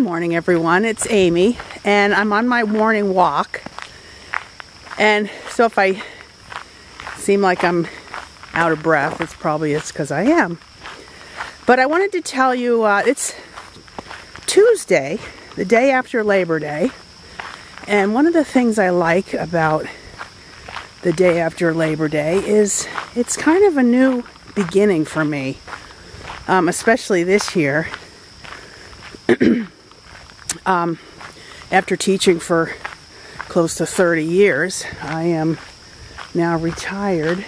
morning, everyone. It's Amy, and I'm on my morning walk. And so if I seem like I'm out of breath, it's because I am. But I wanted to tell you, it's Tuesday, the day after Labor Day. And one of the things I like about the day after Labor Day is it's kind of a new beginning for me, especially this year. After teaching for close to 30 years, I am now retired,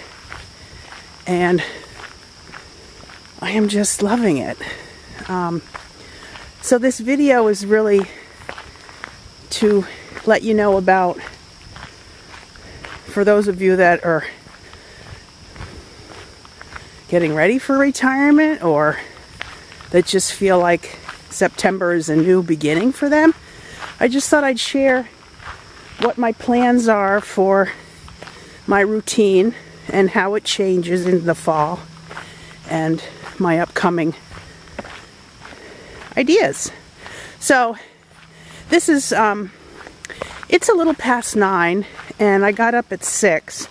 and I am just loving it. So this video is really to let you know about, for those of you that are getting ready for retirement or that just feel like September is a new beginning for them. I just thought I'd share what my plans are for my routine and how it changes in the fall and my upcoming ideas. So this is it's a little past 9 and I got up at 6.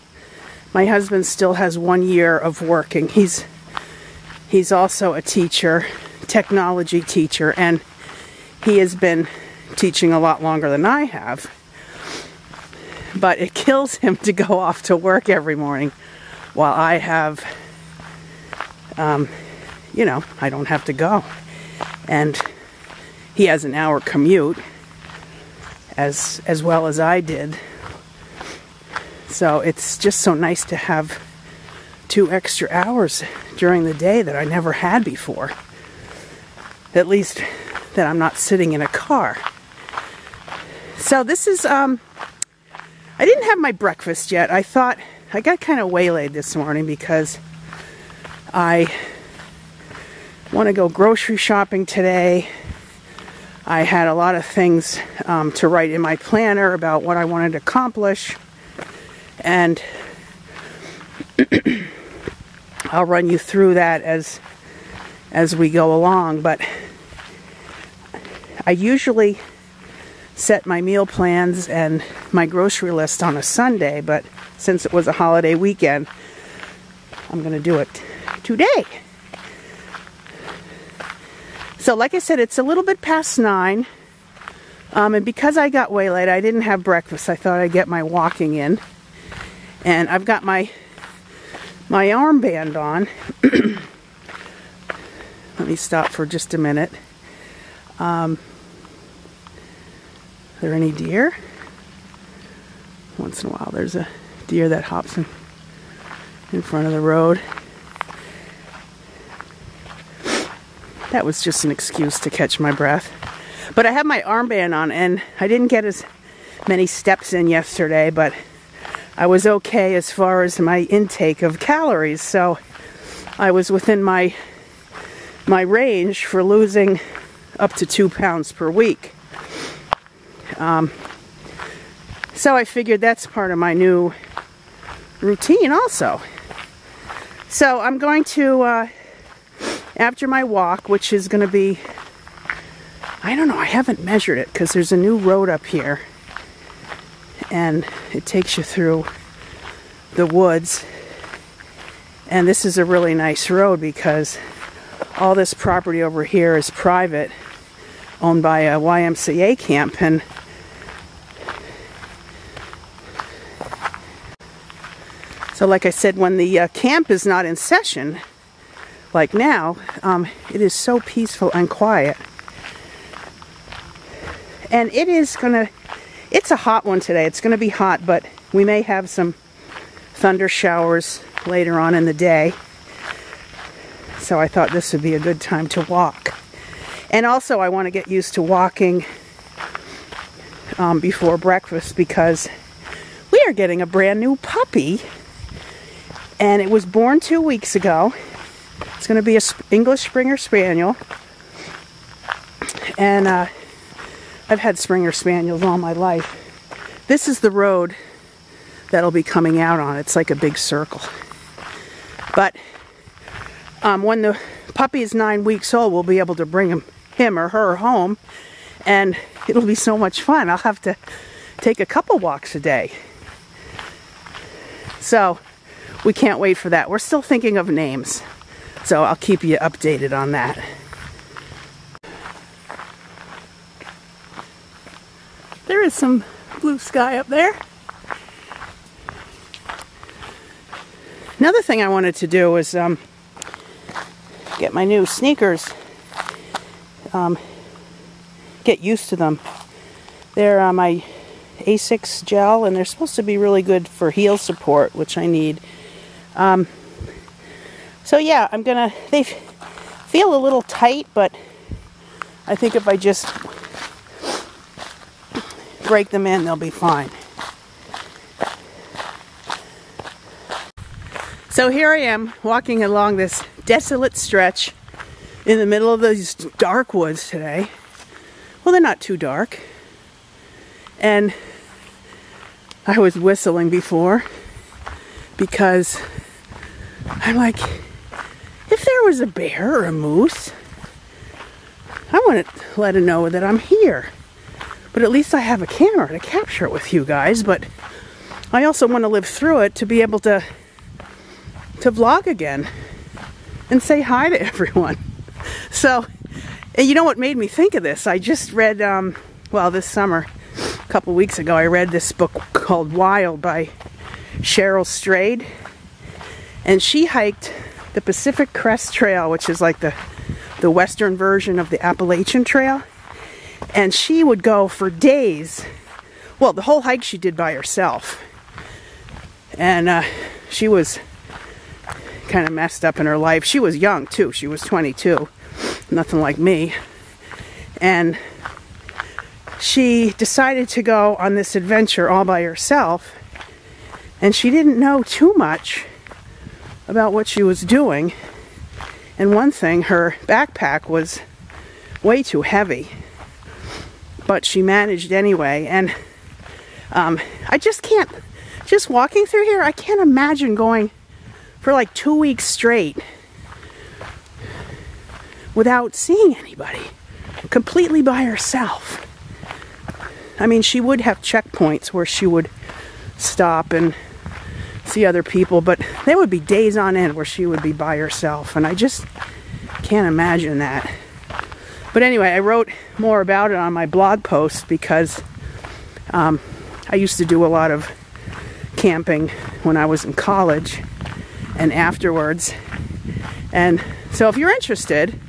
My husband still has 1 year of working. He's also a teacher, technology teacher, and he has been teaching a lot longer than I have. But it kills him to go off to work every morning while I have, I don't have to go. And he has an hour commute as well as I did. So it's just so nice to have 2 extra hours during the day that I never had before. At least that I'm not sitting in a car. So this is, I didn't have my breakfast yet. I got kind of waylaid this morning because I want to go grocery shopping today. I had a lot of things to write in my planner about what I wanted to accomplish. And I'll run you through that as we go along, but I usually set my meal plans and my grocery list on a Sunday, but since it was a holiday weekend, I'm going to do it today. So like I said, it's a little bit past 9, and because I got waylaid, I didn't have breakfast. I thought I'd get my walking in, and I've got my armband on. Let me stop for just a minute. Are there any deer? Once in a while there's a deer that hops in front of the road. That was just an excuse to catch my breath. But I have my armband on, and I didn't get as many steps in yesterday, but I was okay as far as my intake of calories, so I was within my range for losing up to 2 pounds per week. So I figured that's part of my new routine also. So I'm going to, after my walk, which is going to be, I don't know, I haven't measured it because there's a new road up here. And it takes you through the woods. And this is a really nice road because all this property over here is private, owned by a YMCA camp. And so like I said, when the camp is not in session, like now, it is so peaceful and quiet. And it's a hot one today. It's going to be hot, but we may have some thunder showers later on in the day. So I thought this would be a good time to walk. And also I want to get used to walking before breakfast because we are getting a brand new puppy. And it was born 2 weeks ago. It's going to be an English Springer Spaniel. And I've had Springer Spaniels all my life. This is the road that'll be coming out on. It's like a big circle. But when the puppy is 9 weeks old, we'll be able to bring him or her home And it'll be so much fun. I'll have to take a couple walks a day. So we can't wait for that. We're still thinking of names. So I'll keep you updated on that. There is some blue sky up there. Another thing I wanted to do was get my new sneakers, get used to them. They're my Asics gel, and they're supposed to be really good for heel support, which I need. So yeah, they feel a little tight, but I think if I just break them in, they'll be fine. So here I am walking along this desolate stretch in the middle of these dark woods today. Well, they're not too dark. And I was whistling before because I'm like, if there was a bear or a moose, I want to let it know that I'm here. But at least I have a camera to capture it with you guys. But I also want to live through it to be able to vlog again and say hi to everyone. So, and you know what made me think of this? I just read, well, this summer, a couple weeks ago, I read this book called Wild by Cheryl Strayed. And she hiked the Pacific Crest Trail, which is like the western version of the Appalachian Trail. And she would go for days. Well, the whole hike she did by herself. And she was kind of messed up in her life. She was young too. She was 22. Nothing like me. And she decided to go on this adventure all by herself. And she didn't know too much about what she was doing. And one thing, her backpack was way too heavy. But she managed anyway. And I just can't, just walking through here, I can't imagine going for like 2 weeks straight without seeing anybody, completely by herself. I mean, she would have checkpoints where she would stop and see other people, but there would be days on end where she would be by herself, and I just can't imagine that. But anyway, I wrote more about it on my blog post because I used to do a lot of camping when I was in college and afterwards. And so if you're interested,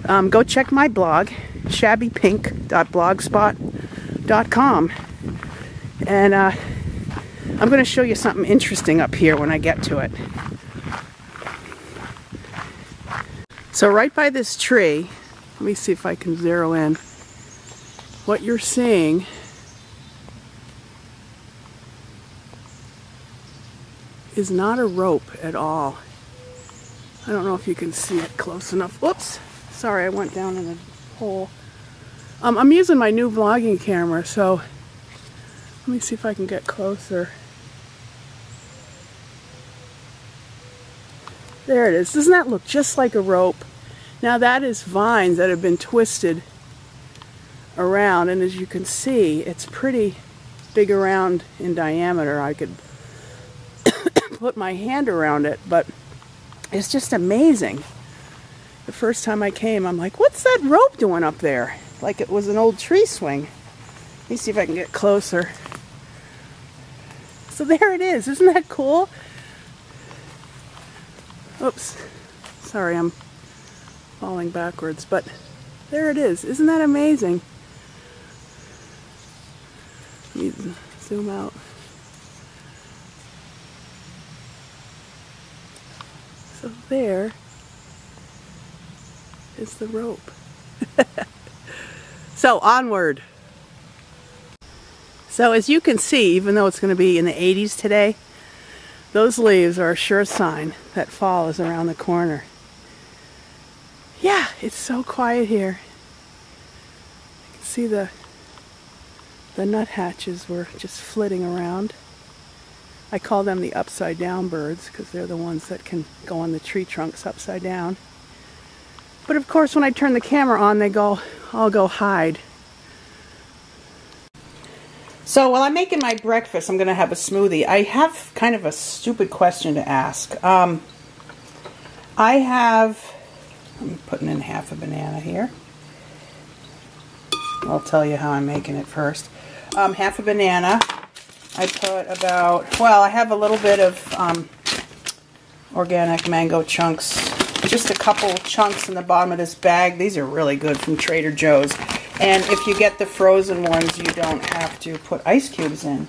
go check my blog, shabbypink.blogspot.com. And I'm going to show you something interesting up here when I get to it. So right by this tree, let me see if I can zero in. What you're seeing is not a rope at all. I don't know if you can see it close enough. Whoops! Sorry, I went down in a hole. I'm using my new vlogging camera, so let me see if I can get closer. There it is. Doesn't that look just like a rope? Now that is vines that have been twisted around, and as you can see, it's pretty big around in diameter. I could put my hand around it, but it's just amazing. The first time I came, I'm like, what's that rope doing up there? Like it was an old tree swing. Let me see if I can get closer. So there it is. Isn't that cool? Oops. Sorry, I'm falling backwards, but there it is. Isn't that amazing? Let me zoom out. So there is the rope. So onward. So as you can see, even though it's going to be in the 80s today, those leaves are a sure sign that fall is around the corner. Yeah, it's so quiet here. You can see the nuthatches were just flitting around. I call them the upside down birds because they're the ones that can go on the tree trunks upside down. But of course when I turn the camera on, they all go hide So while I'm making my breakfast, I'm going to have a smoothie. I have kind of a stupid question to ask. I'm putting in half a banana here. I'll tell you how I'm making it first. Half a banana. I put about, well, I have a little bit of organic mango chunks. Just a couple chunks in the bottom of this bag. These are really good from Trader Joe's. And if you get the frozen ones, you don't have to put ice cubes in.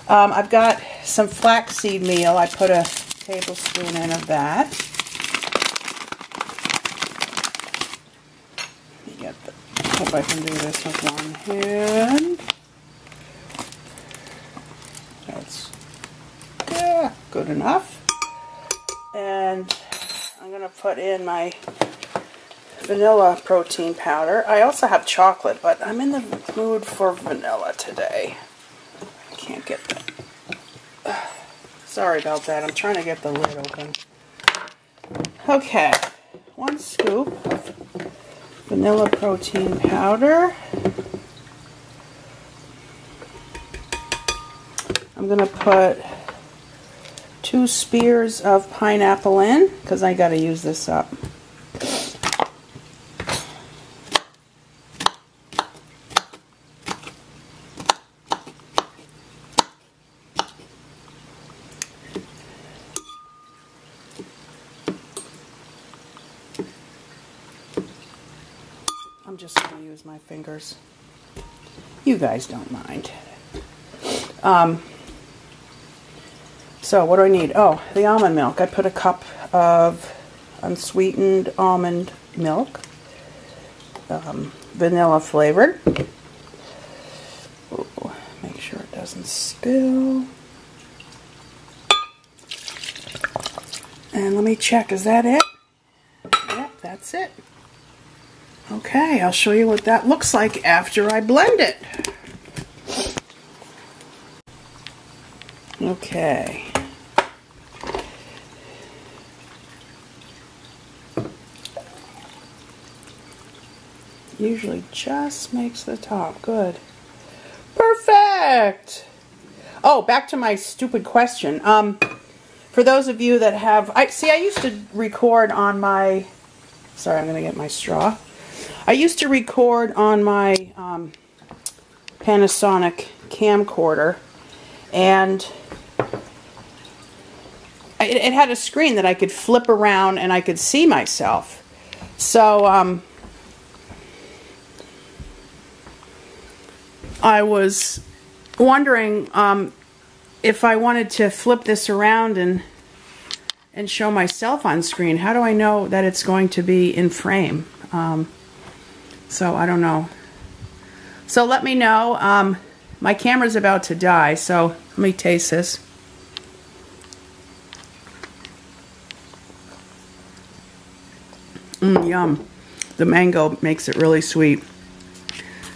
I've got some flaxseed meal. I put a tablespoon in of that. Let me get the, hope I can do this with one hand. That's good enough. And I'm going to put in my vanilla protein powder. I also have chocolate, but I'm in the mood for vanilla today. I can't get that. Sorry about that. I'm trying to get the lid open. Okay, 1 scoop of vanilla protein powder. I'm going to put 2 spears of pineapple in, because I got to use this up. I'm just going to use my fingers. You guys don't mind. So what do I need? Oh, the almond milk. I put a cup of unsweetened almond milk, vanilla flavored. Ooh, make sure it doesn't spill. And let me check, is that it? Yep, that's it. Okay, I'll show you what that looks like after I blend it. Okay. Usually just makes the top. Good. Perfect! Oh, back to my stupid question. For those of you that have... I used to record on my... Sorry, I'm going to get my straw. I used to record on my Panasonic camcorder, and it had a screen that I could flip around and I could see myself. So I was wondering if I wanted to flip this around and show myself on screen. How do I know that it's going to be in frame? So I don't know. So let me know. My camera's about to die, so let me taste this. Yum. The mango makes it really sweet.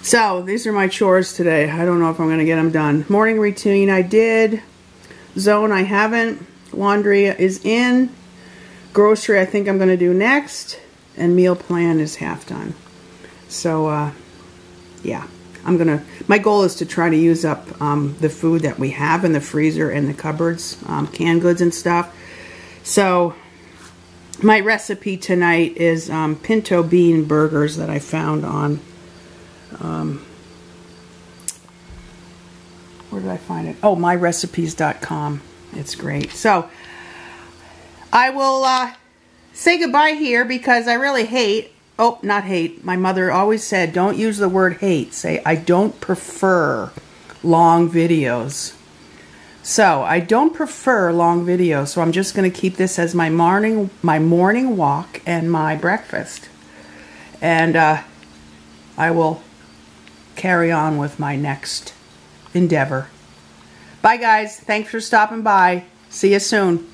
So these are my chores today. I don't know if I'm going to get them done. Morning routine I did. Zone I haven't. Laundry is in. Grocery I think I'm going to do next. And meal plan is half done. So yeah, my goal is to try to use up the food that we have in the freezer and the cupboards, canned goods and stuff. So my recipe tonight is pinto bean burgers that I found on, where did I find it? Oh, myrecipes.com. It's great. So I will say goodbye here because I really hate, oh, not hate. My mother always said, don't use the word hate. Say, I don't prefer long videos. So, I don't prefer long videos, so I'm just going to keep this as my morning walk and my breakfast. And I will carry on with my next endeavor. Bye, guys. Thanks for stopping by. See you soon.